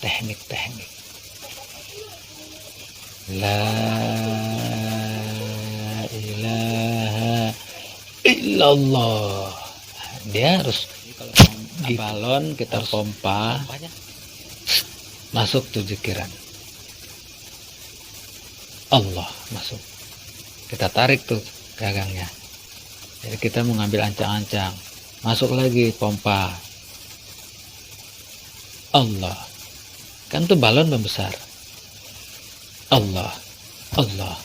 teknik-teknik. La ilaha illallah. Dia harus kalau balon kita pompa masuk tuh zikiran Allah, masuk, kita tarik tuh gagangnya, jadi kita mau ngambil ancang-ancang, masuk lagi pompa Allah, kan tuh balon membesar. Allah, Allah,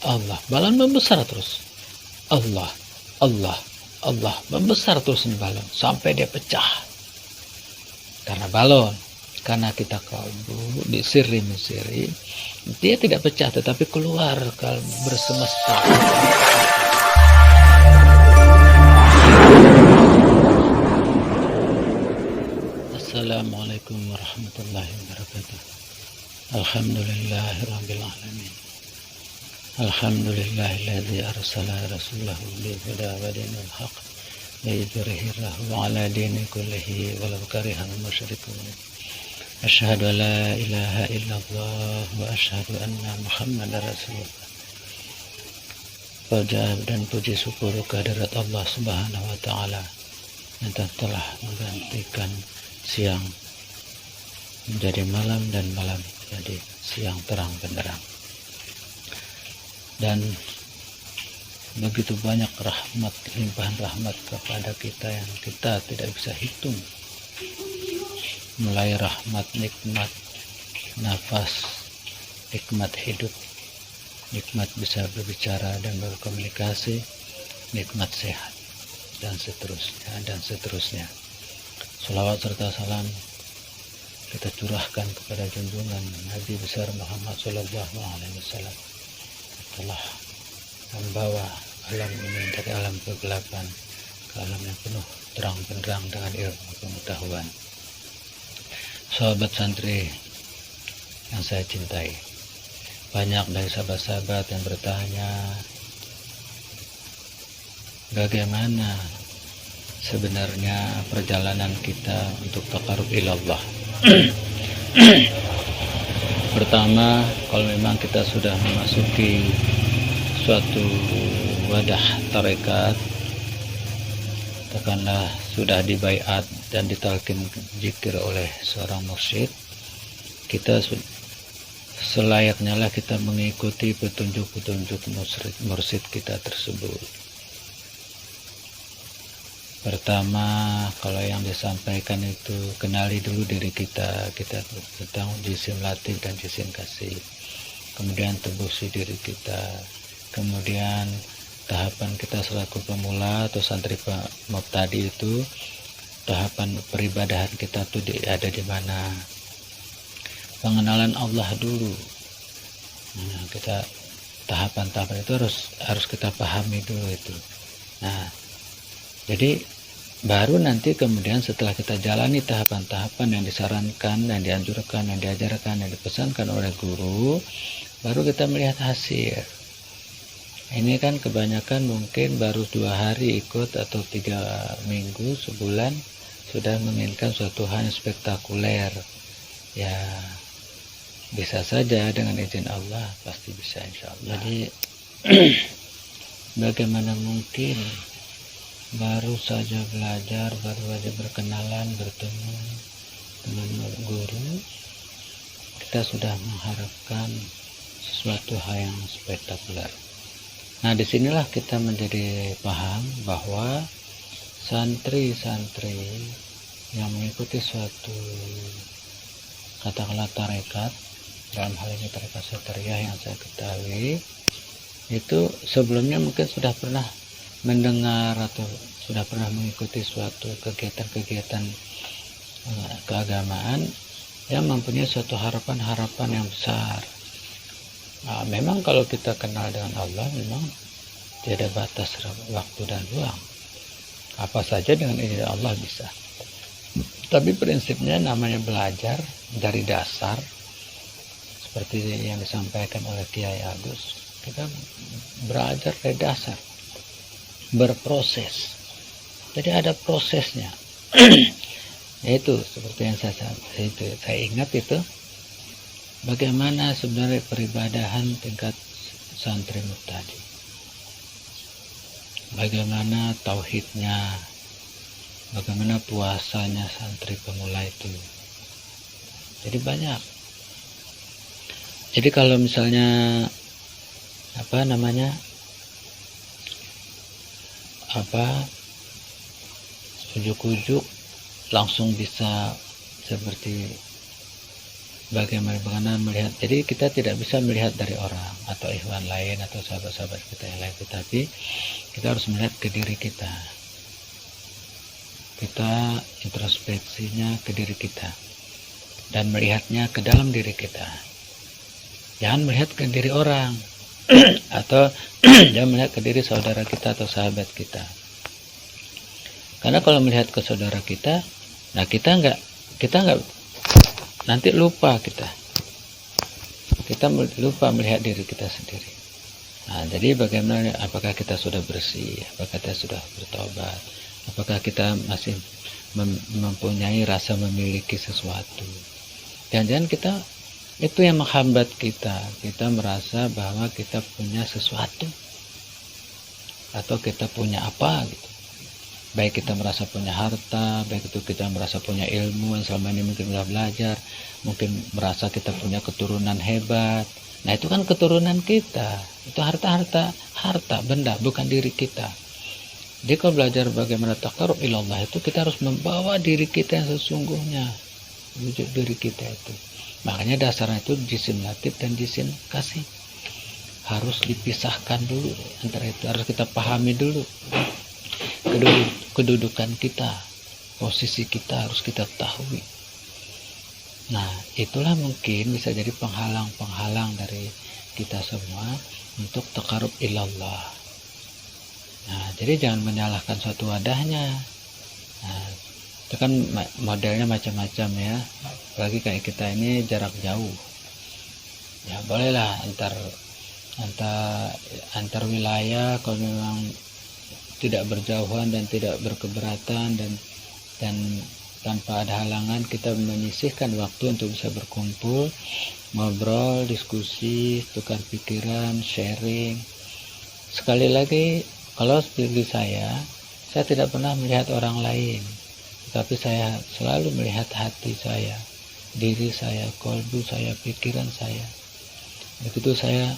Allah, balon membesar terus. Allah, Allah, Allah, membesar terus nih balon sampai dia pecah. Karena balon, karena kita kalbu disiri mesiri, dia tidak pecah tetapi keluar kalbu bersemesta. Assalamualaikum warahmatullahi wabarakatuh. Alhamdulillahirabbil alamin. Alhamdulillahilladzi arsala rasulahu bil huda wa dinil haqq liyudhhirahu 'ala dini kullihi walau karihal musyrikun. Asyhadu an la ilaha illallah wa asyhadu anna Muhammadar Rasulullah. Puja dan puji syukur kehadirat Allah Subhanahu wa taala yang telah menggantikan siang menjadi malam dan malam menjadi siang terang benderang. Dan begitu banyak rahmat, limpahan rahmat kepada kita yang kita tidak bisa hitung, mulai rahmat nikmat nafas, nikmat hidup, nikmat bisa berbicara dan berkomunikasi, nikmat sehat, dan seterusnya. Shalawat serta salam kita curahkan kepada junjungan Nabi besar Muhammad Sallallahu Alaihi Wasallam, telah membawa alam ini dari alam kegelapan ke alam yang penuh terang benderang dengan ilmu pengetahuan. Sahabat santri yang saya cintai, banyak dari sahabat-sahabat yang bertanya, bagaimana sebenarnya perjalanan kita untuk taqarrub ilallah. Pertama, kalau memang kita sudah memasuki suatu wadah tarekat, katakanlah sudah dibaiat dan ditalkin zikir oleh seorang mursyid, kita selayaknya lah kita mengikuti petunjuk-petunjuk mursyid kita tersebut. Pertama, kalau yang disampaikan itu kenali dulu diri kita tentang jisim latif dan jisim kasih. Kemudian tebusi diri kita. Kemudian tahapan kita selaku pemula atau santri mubtadi itu, tahapan peribadahan kita tuh ada di mana. Pengenalan Allah dulu. Nah, kita tahapan-tahapan itu harus kita pahami dulu itu. Nah, jadi baru nanti kemudian setelah kita jalani tahapan-tahapan yang disarankan, yang dianjurkan, yang diajarkan, yang dipesankan oleh guru, baru kita melihat hasil. Ini kan kebanyakan mungkin baru 2 hari ikut atau 3 minggu, sebulan sudah menginginkan suatu hal yang spektakuler. Ya bisa saja dengan izin Allah, pasti bisa insya Allah. Jadi bagaimana mungkin baru saja belajar, baru saja berkenalan, bertemu dengan guru, kita sudah mengharapkan sesuatu hal yang spektakuler. Nah, disinilah kita menjadi paham bahwa santri-santri yang mengikuti suatu katakanlah tarekat, dalam hal ini tarekat Satariyah yang saya ketahui, itu sebelumnya mungkin sudah pernah mendengar atau sudah pernah mengikuti suatu kegiatan-kegiatan keagamaan yang mempunyai suatu harapan-harapan yang besar. Nah, memang kalau kita kenal dengan Allah, memang tidak ada batas waktu dan ruang. Apa saja dengan izin Allah bisa. Tapi prinsipnya namanya belajar dari dasar, seperti yang disampaikan oleh Kiai Agus, kita belajar dari dasar, berproses. Jadi ada prosesnya. Yaitu seperti yang saya ingat itu, bagaimana sebenarnya peribadahan tingkat santri tadi, bagaimana tauhidnya, bagaimana puasanya santri pemula itu. Jadi banyak. Jadi kalau misalnya ujuk-ujuk langsung bisa seperti bagaimana melihat. Jadi kita tidak bisa melihat dari orang atau ikhwan lain atau sahabat-sahabat kita yang lain, tetapi kita harus melihat ke diri kita. Kita introspeksinya ke diri kita dan melihatnya ke dalam diri kita. Jangan melihat ke diri orang atau jangan melihat ke diri saudara kita atau sahabat kita. Karena kalau melihat ke saudara kita, nah kita nggak nanti lupa kita lupa melihat diri kita sendiri. Nah, jadi bagaimana, apakah kita sudah bersih, apakah kita sudah bertobat, apakah kita masih mempunyai rasa memiliki sesuatu. Jangan-jangan kita itu yang menghambat kita merasa bahwa kita punya sesuatu atau kita punya apa gitu. Baik kita merasa punya harta, baik itu kita merasa punya ilmu yang selama ini mungkin sudah belajar, mungkin merasa kita punya keturunan hebat. Nah itu kan keturunan kita, itu harta benda, bukan diri kita. Jadi kalau belajar bagaimana taqarrub ilallah itu, kita harus membawa diri kita yang sesungguhnya, wujud diri kita itu. Makanya dasarnya itu jisim latif dan jisim kasih harus dipisahkan dulu. Antara itu harus kita pahami dulu kedudukan kita, posisi kita harus kita ketahui. Nah itulah mungkin bisa jadi penghalang dari kita semua untuk taqarrub ilallah. Nah jadi jangan menyalahkan suatu wadahnya. Nah, itu kan modelnya macam-macam ya. Apalagi kayak kita ini jarak jauh, ya bolehlah antar wilayah kalau memang tidak berjauhan dan tidak berkeberatan dan tanpa ada halangan, kita menyisihkan waktu untuk bisa berkumpul, ngobrol, diskusi, tukar pikiran, sharing. Sekali lagi, kalau seperti saya tidak pernah melihat orang lain, tapi saya selalu melihat hati saya, diri saya, kolbu saya, pikiran saya. Begitu saya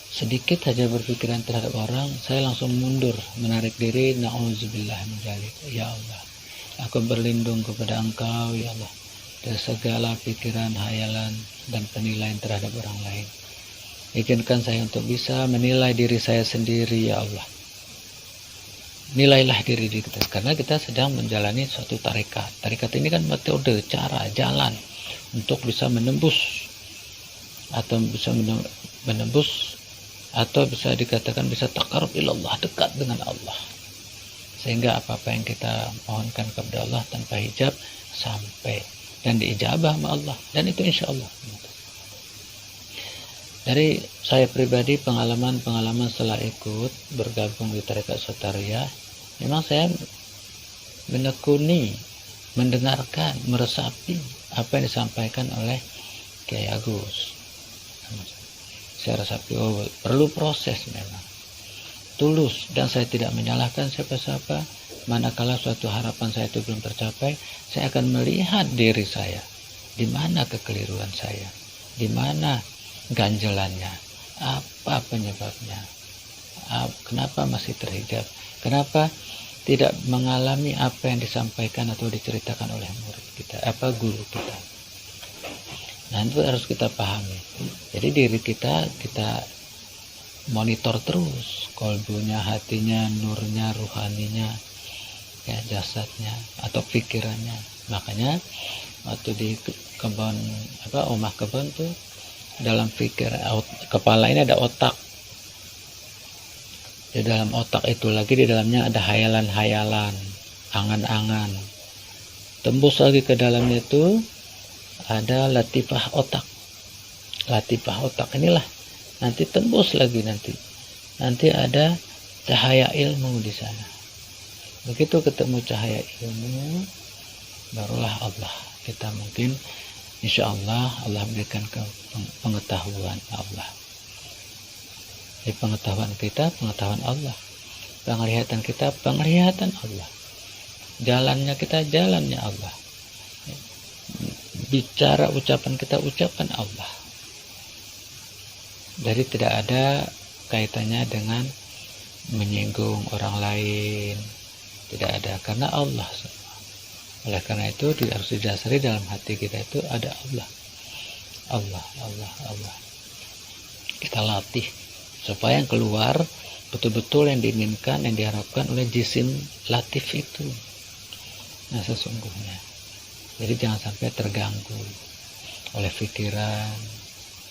sedikit saja berpikiran terhadap orang, saya langsung mundur, menarik diri, na'udzubillah min dzalik. Ya Allah, aku berlindung kepada Engkau ya Allah dari segala pikiran, hayalan dan penilaian terhadap orang lain. Izinkan saya untuk bisa menilai diri saya sendiri ya Allah. Nilailah diri kita, karena kita sedang menjalani suatu tarekat. Tarekat ini kan metode, cara, jalan untuk bisa menembus atau bisa dikatakan bisa taqarrub ilallah, dekat dengan Allah, sehingga apa-apa yang kita mohonkan kepada Allah tanpa hijab sampai dan diijabah sama Allah, dan itu insya Allah. Dari saya pribadi, pengalaman setelah ikut bergabung di tarekat Sotariyah, memang saya menekuni, mendengarkan, meresapi apa yang disampaikan oleh Kiai Agus. Saya resapi, perlu proses memang, tulus, dan saya tidak menyalahkan siapa-siapa. Manakala suatu harapan saya itu belum tercapai, saya akan melihat diri saya, di mana kekeliruan saya, di mana ganjelannya, apa penyebabnya, kenapa masih terhijab, kenapa tidak mengalami apa yang disampaikan atau diceritakan oleh murid kita, guru kita. Nah itu harus kita pahami. Jadi diri kita monitor terus, kolbunya, hatinya, nurnya, ruhaninya, ya jasadnya atau pikirannya. Makanya waktu di kebun omah kebun tuh, dalam kepala ini ada otak. Di dalam otak itu lagi, di dalamnya ada hayalan-hayalan, angan-angan. Tembus lagi ke dalamnya itu ada latifah otak. Latifah otak inilah nanti tembus lagi, nanti ada cahaya ilmu di sana. Begitu ketemu cahaya ilmu, barulah Allah kita mungkin insya Allah Allah berikan pengetahuan Allah. Jadi pengetahuan kita pengetahuan Allah, penglihatan kita penglihatan Allah, jalannya kita jalannya Allah, bicara ucapan kita ucapan Allah. Jadi tidak ada kaitannya dengan menyinggung orang lain, tidak ada, karena Allah semua. Oleh karena itu harus didasari dalam hati kita itu ada Allah, Allah, Allah, Allah. Kita latih supaya yang keluar betul-betul yang diinginkan, yang diharapkan oleh jisim latif itu. Nah sesungguhnya, jadi jangan sampai terganggu oleh pikiran,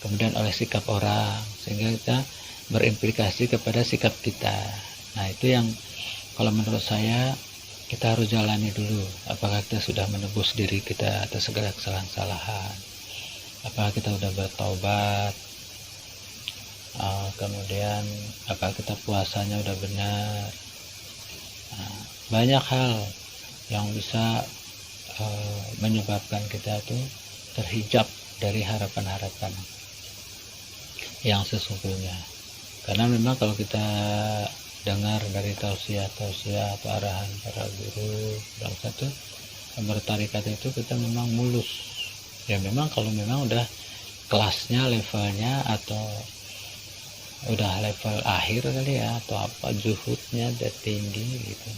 kemudian oleh sikap orang, sehingga kita berimplikasi kepada sikap kita. Nah itu yang kalau menurut saya kita harus jalani dulu. Apakah kita sudah menebus diri kita atas segala kesalahan-kesalahan, apakah kita sudah bertaubat, kemudian apakah kita puasanya sudah benar. Nah, banyak hal yang bisa menyebabkan kita tuh terhijab dari harapan-harapan yang sesungguhnya. Karena memang kalau kita dengar dari tausiah atau arahan para guru dalam satu bertarikat itu, kita memang mulus. Ya memang kalau memang udah kelasnya, levelnya, atau udah level akhir kali ya, atau apa, zuhudnya udah tinggi gitu.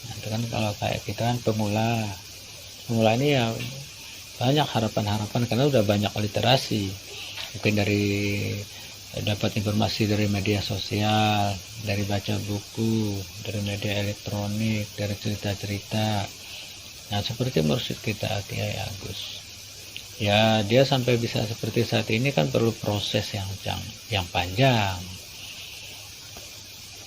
Nah, itu kan kalau kayak kita kan pemula ini ya banyak harapan-harapan karena udah banyak literasi, mungkin dari dapat informasi dari media sosial, dari baca buku, dari media elektronik, dari cerita-cerita. Nah seperti mursyid kita Kiai Agus, ya dia sampai bisa seperti saat ini kan perlu proses yang panjang,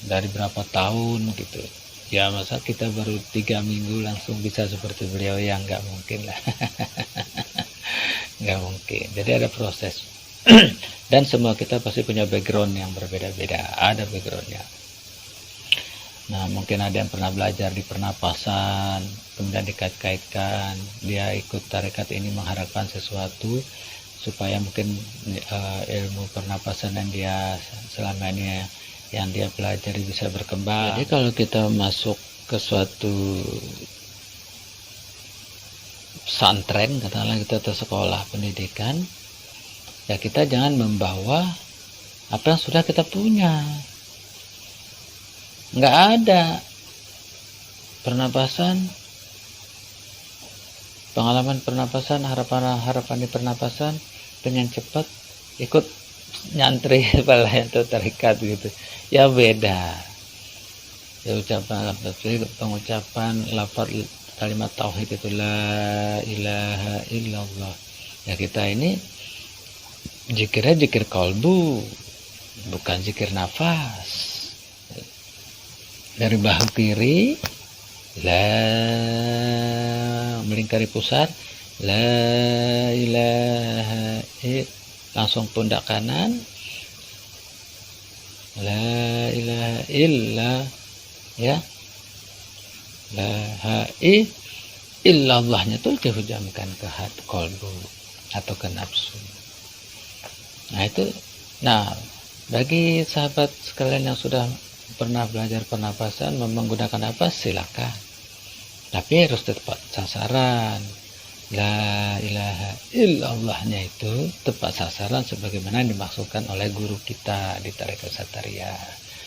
dari berapa tahun gitu ya. Masa kita baru 3 minggu langsung bisa seperti beliau, ya nggak mungkin lah. Nggak mungkin. Jadi ada proses. Dan semua kita pasti punya background yang berbeda-beda, ada backgroundnya. Nah mungkin ada yang pernah belajar di pernapasan, kemudian dikait-kaitkan, dia ikut tarekat ini mengharapkan sesuatu supaya mungkin ilmu pernapasan yang dia selama ini yang dia pelajari bisa berkembang. Jadi kalau kita masuk ke suatu pesantren, katakanlah kita ke sekolah pendidikan, ya kita jangan membawa apa yang sudah kita punya. Nggak ada pernapasan, pengalaman pernapasan, harapan di pernapasan, pengen cepat ikut nyantri balai atau tarikat gitu, ya beda. Ya pengucapan lafaz kalimat tauhid itu la ilaha illallah. Ya kita ini zikirnya zikir kalbu, bukan zikir nafas. Dari bahu kiri la melingkari pusar la ilaha illallah, langsung pundak kanan la ilaha illallah, ya la illallahnya itu dihujamkan ke hati kolbu atau ke nafsu. Nah itu, nah bagi sahabat sekalian yang sudah pernah belajar pernapasan menggunakan nafas, silakan, tapi harus tepat sasaran. La ilaha illallahnya itu tepat sasaran sebagaimana dimaksudkan oleh guru kita di tarekat Satariyah,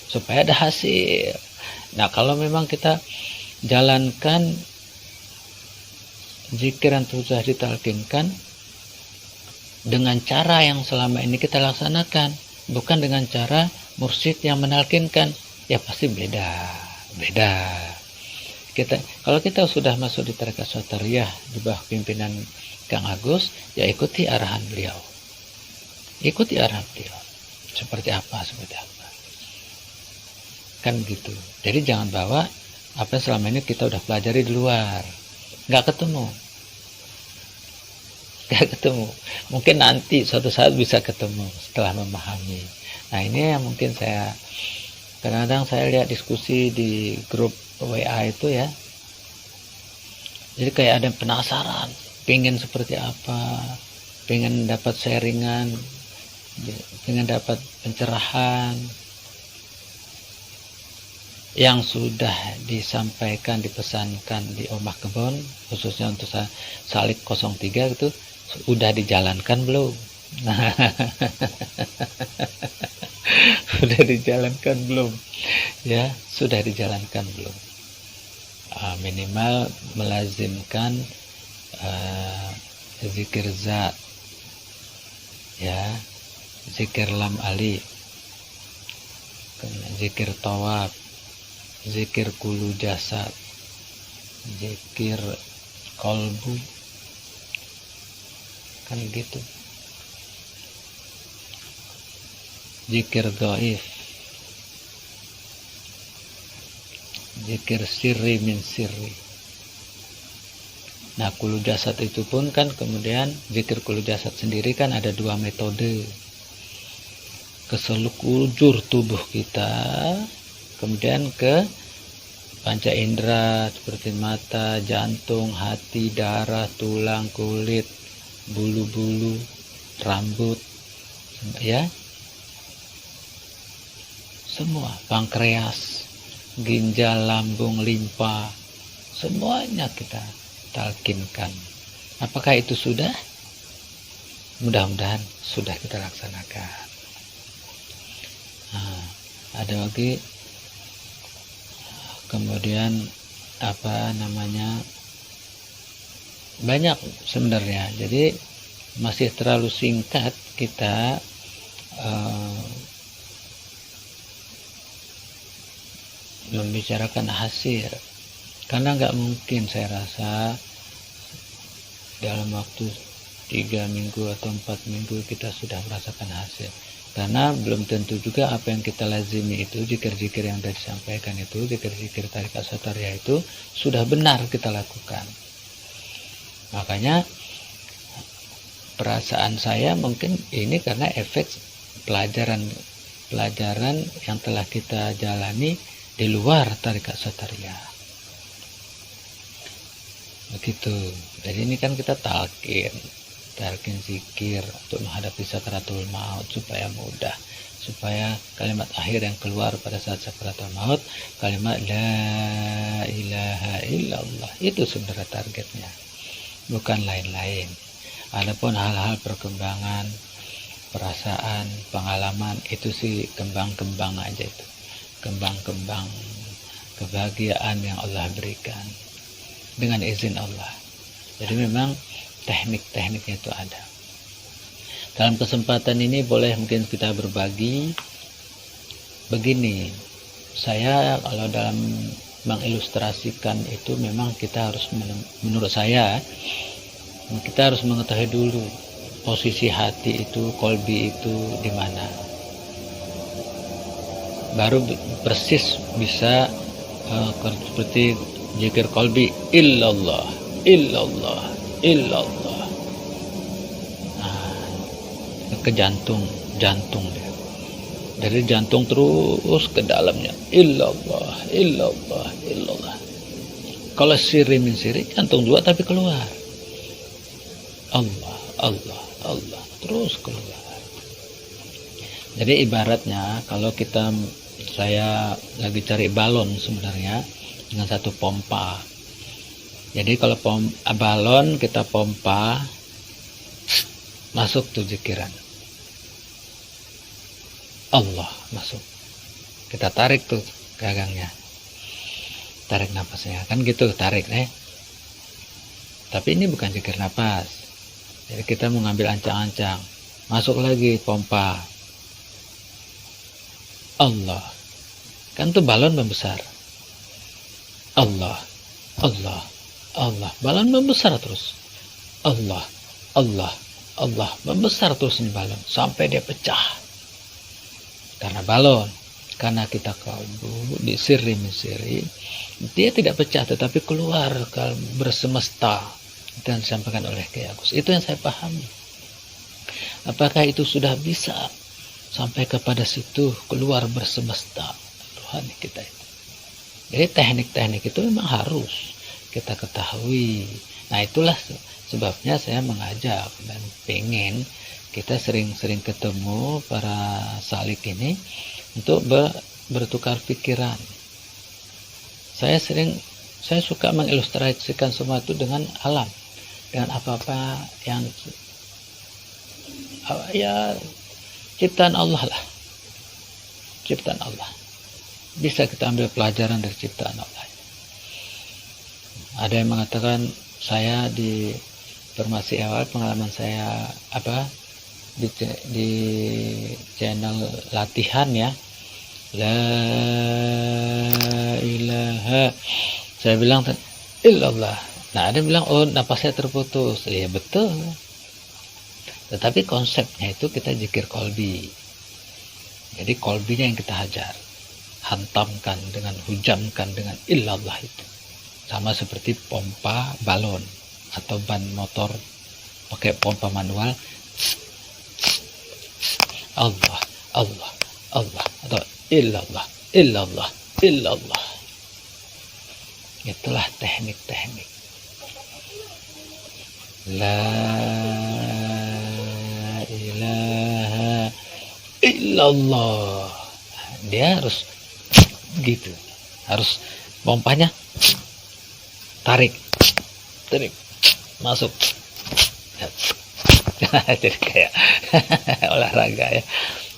supaya ada hasil. Nah kalau memang kita jalankan zikir yang sudah ditalkinkan dengan cara yang selama ini kita laksanakan, bukan dengan cara mursyid yang menalkinkan, ya pasti beda. Kalau kita sudah masuk di tarekat Satariyah di bawah pimpinan Kang Agus, ya ikuti arahan beliau. Seperti apa. Kan gitu. Jadi jangan bawa apa yang selama ini kita udah pelajari di luar. Nggak ketemu. Mungkin nanti suatu saat bisa ketemu setelah memahami. Nah ini yang mungkin saya kadang-kadang saya lihat diskusi di grup WA itu ya, Jadi kayak ada penasaran, pengen seperti apa, pengen dapat sharingan, pengen dapat pencerahan yang sudah disampaikan, dipesankan di Omah Kebon, khususnya untuk Salik 03 itu sudah dijalankan belum? Nah, sudah dijalankan belum? Ya, sudah dijalankan belum? Minimal melazimkan zikir zat, ya, zikir lam alif, zikir tawab, zikir kulu jasad, zikir kolbu, kan gitu, zikir gaif, zikir sirri min sirri. Nah, kulu jasad itu pun kan kemudian zikir kulu jasad sendiri kan ada dua metode, ke seluruh tubuh kita, kemudian ke panca indera seperti mata, jantung, hati, darah, tulang, kulit, bulu-bulu, rambut, ya, semua, pankreas, ginjal, lambung, limpa, semuanya kita talkinkan. Apakah itu sudah? Mudah-mudahan sudah kita laksanakan. Nah, ada lagi kemudian apa namanya, banyak sebenarnya, jadi masih terlalu singkat kita membicarakan hasil, karena nggak mungkin saya rasa dalam waktu 3 minggu atau 4 minggu kita sudah merasakan hasil, karena belum tentu juga apa yang kita lazimi itu, zikir-zikir yang sudah disampaikan itu, zikir-zikir tarikat Satariyah itu sudah benar kita lakukan. Makanya perasaan saya mungkin ini karena efek pelajaran yang telah kita jalani di luar tarikat Satariyah. Begitu. Jadi ini kan kita talkin zikir untuk menghadapi sakaratul maut supaya mudah, supaya kalimat akhir yang keluar pada saat sakaratul maut kalimat la ilaha illallah, itu sebenarnya targetnya, bukan lain-lain. Adapun hal-hal perkembangan perasaan, pengalaman, itu sih kembang-kembang aja, itu kembang-kembang kebahagiaan yang Allah berikan dengan izin Allah. Jadi memang teknik-tekniknya itu ada. Dalam kesempatan ini boleh mungkin kita berbagi begini. Saya kalau dalam mengilustrasikan itu memang kita harus, menurut saya kita harus mengetahui dulu posisi hati itu, kolbi itu di mana. Baru persis bisa seperti zikir kolbi, illallah, illallah, illallah. Nah, ke jantung dia. Dari jantung terus ke dalamnya, illallah, illallah, illallah. Kalau sirri min sirri, jantung juga tapi keluar. Allah, Allah, Allah, terus keluar. Jadi ibaratnya kalau saya lagi cari balon sebenarnya dengan satu pompa. Jadi kalau balon kita pompa, masuk tuh zikiran Allah, masuk. Kita tarik tuh gagangnya, tarik nafasnya, kan gitu, tarik Tapi ini bukan zikir nafas. Jadi kita mengambil ancang-ancang, masuk lagi pompa Allah, kan tuh balon membesar. Allah, Allah, Allah, balon membesar terus. Allah, Allah, Allah, membesar terus ini balon sampai dia pecah. Karena balon, karena kita kalbu di sirri min sirri, dia tidak pecah tetapi keluar bersemesta. Dan disampaikan oleh Kiai Agus. Itu yang saya pahami. Apakah itu sudah bisa sampai kepada situ, keluar bersemesta rohani kita itu? Jadi teknik-teknik itu memang harus kita ketahui. Nah itulah sebabnya saya mengajak dan pengen kita sering-sering ketemu para salik ini untuk bertukar pikiran. Saya suka mengilustrasikan semua itu dengan alam, dengan apa-apa yang ya ciptaan Allah lah, ciptaan Allah. Bisa kita ambil pelajaran dari ciptaan Allah. Ada yang mengatakan saya di formasi awal pengalaman saya di channel latihan ya, la ilaha, saya bilang illallah. Nah ada yang bilang oh napasnya terputus. Ya betul, tetapi konsepnya itu kita zikir kolbi. Jadi kolbinya yang kita hajar, hantamkan dengan, hujamkan dengan illallah itu. Sama seperti pompa balon atau ban motor pakai pompa manual, Allah Allah Allah atau illallah illallah illallah. Itulah teknik-teknik. La ilaha illallah. Dia harus gitu, harus pompanya tarik masuk. Jadi kayak olahraga ya.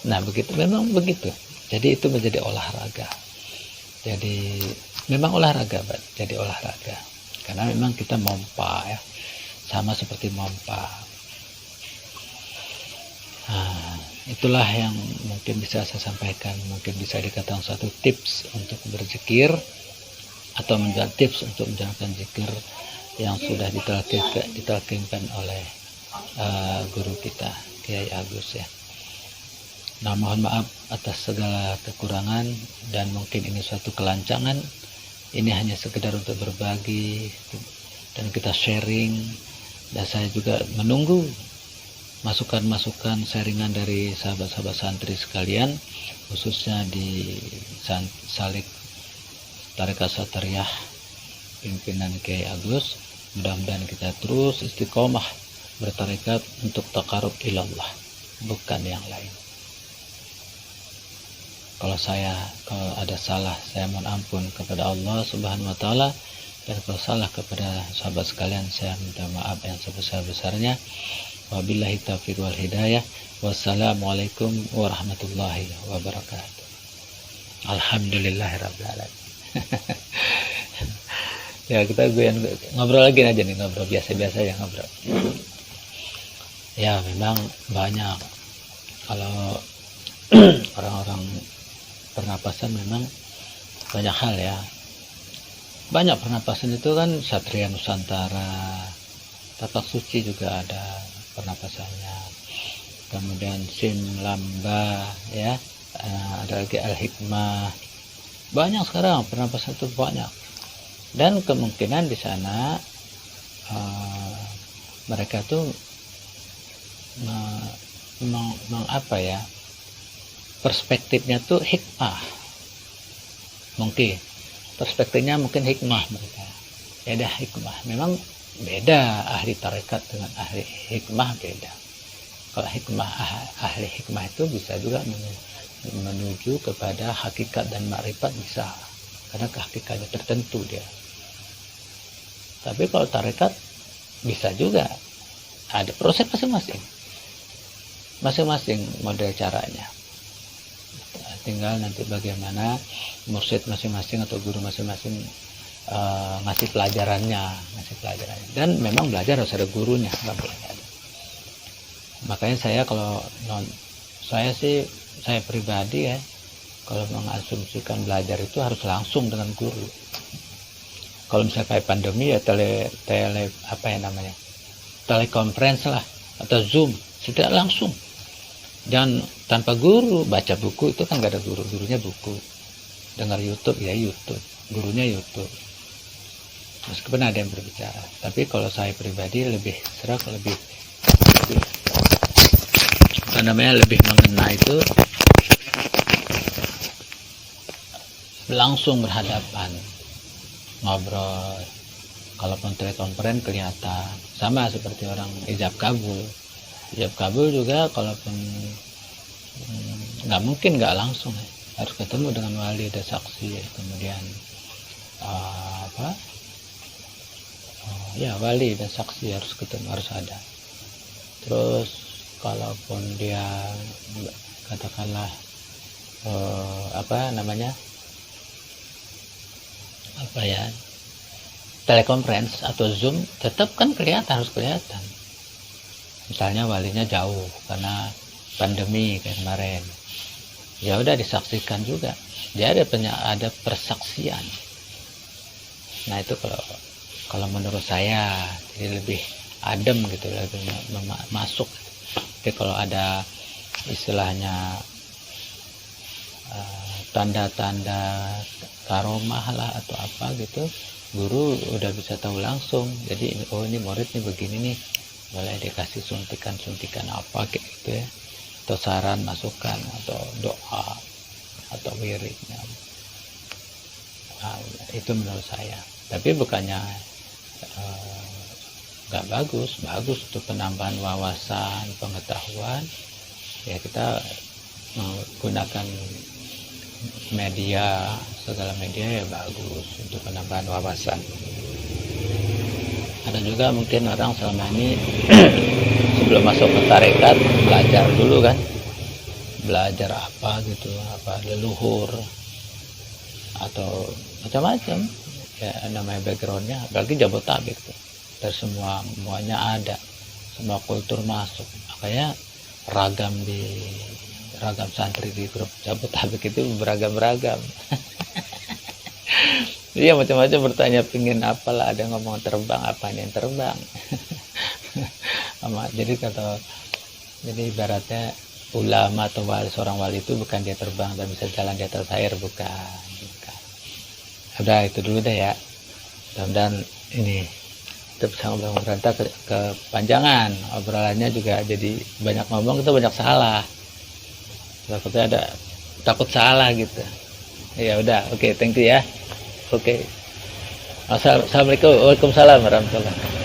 Nah begitu, memang begitu. Jadi itu menjadi olahraga. Jadi memang olahraga, jadi olahraga. Karena memang kita mompa ya, sama seperti mompa. Nah, itulah yang mungkin bisa saya sampaikan. Mungkin bisa dikatakan suatu tips untuk berzikir, atau menjadi tips untuk menjalankan zikir yang sudah ditalkinkan oleh guru kita Kiai Agus ya. Nah mohon maaf atas segala kekurangan, dan mungkin ini suatu kelancangan. Ini hanya sekedar untuk berbagi dan kita sharing, dan saya juga menunggu masukan-masukan sharingan dari sahabat-sahabat santri sekalian, khususnya di Salik Tarekat Satariyah pimpinan Kiai Agus. Mudah-mudahan kita terus istiqomah bertarekat untuk taqarrub ilallah, bukan yang lain. Kalau ada salah, saya mohon ampun kepada Allah Subhanahu wa taala, dan kalau salah kepada sahabat sekalian, saya minta maaf yang sebesar-besarnya. Wabillahi taufiq wal hidayah. Wassalamualaikum warahmatullahi wabarakatuh. Alhamdulillahirabbil alamin. Ya kita ngobrol lagi aja nih, ngobrol biasa-biasa ya, ngobrol. Ya memang banyak kalau orang-orang pernapasan, memang banyak hal ya. Banyak pernapasan itu kan Satria Nusantara, tapak suci juga ada pernapasannya. Kemudian Sim Lamba ya, ada lagi Al Hikmah. Banyak sekarang pernapasan itu banyak. Dan kemungkinan di sana mereka tuh apa ya, perspektifnya tuh hikmah, mungkin perspektifnya mungkin hikmah mereka. Ya dah hikmah, memang beda ahli tarekat dengan ahli hikmah, beda. Kalau hikmah, ahli hikmah itu bisa juga menuju kepada hakikat dan makrifat, bisa, karena kehakikatnya tertentu dia. Tapi kalau tarekat bisa juga, ada proses masing-masing model caranya. Tinggal nanti bagaimana mursyid masing-masing atau guru masing-masing ngasih pelajarannya. Dan memang belajar harus ada gurunya, nggak boleh ada. Makanya saya saya pribadi ya, kalau mengasumsikan belajar itu harus langsung dengan guru. Kalau misalnya kayak pandemi ya telekonferensi lah, atau Zoom, tidak langsung. Dan tanpa guru, baca buku itu kan nggak ada guru, gurunya buku. Dengar YouTube ya YouTube, gurunya YouTube. Meskipun ada yang berbicara, tapi kalau saya pribadi lebih lebih mengena itu langsung berhadapan, ngobrol. Kalaupun telekonferen kelihatan, sama seperti orang ijab kabul. Ijab kabul juga kalaupun nggak mungkin nggak langsung, harus ketemu dengan wali, ada saksi, kemudian ya wali dan saksi harus ketemu, harus ada. Terus kalaupun dia katakanlah telekonferensi atau zoom, tetap kan harus kelihatan. Misalnya walinya jauh karena pandemi kayak kemarin, ya udah disaksikan juga, dia ada persaksian. Nah itu kalau menurut saya jadi lebih adem gitu, lebih masuk. Tapi kalau ada istilahnya tanda-tanda karomah lah atau apa gitu, guru udah bisa tahu langsung. Jadi ini murid nih begini nih, boleh dikasih suntikan apa kayak gitu ya, atau saran, masukan, atau doa, atau wiridnya. Nah, itu menurut saya. Tapi bukannya nggak bagus untuk penambahan wawasan, pengetahuan. Ya kita menggunakan media, segala media ya bagus untuk penambahan wawasan. Ada juga mungkin orang selama ini sebelum masuk ke tarekat belajar dulu kan, belajar apa gitu, apa leluhur atau macam-macam ya, namanya backgroundnya, apalagi Jabotabek tuh, dan semuanya ada, semua kultur masuk, makanya ragam santri di grup Jabotabek itu beragam-ragam. Iya macam-macam bertanya, pingin apalah, ada ngomong terbang, apa yang terbang. Jadi ibaratnya ulama atau seorang wali itu bukan dia terbang dan bisa jalan di atas air, bukan. Udah itu dulu deh ya, mudah-mudahan ini kita bisa ngobrol-ngobrol kepanjangan, obrolannya juga jadi banyak ngomong, kita banyak salah, takutnya takut salah gitu ya. Udah, oke, thank you ya. Oke. Assalamualaikum, waalaikumsalam warahmatullahi wabarakatuh.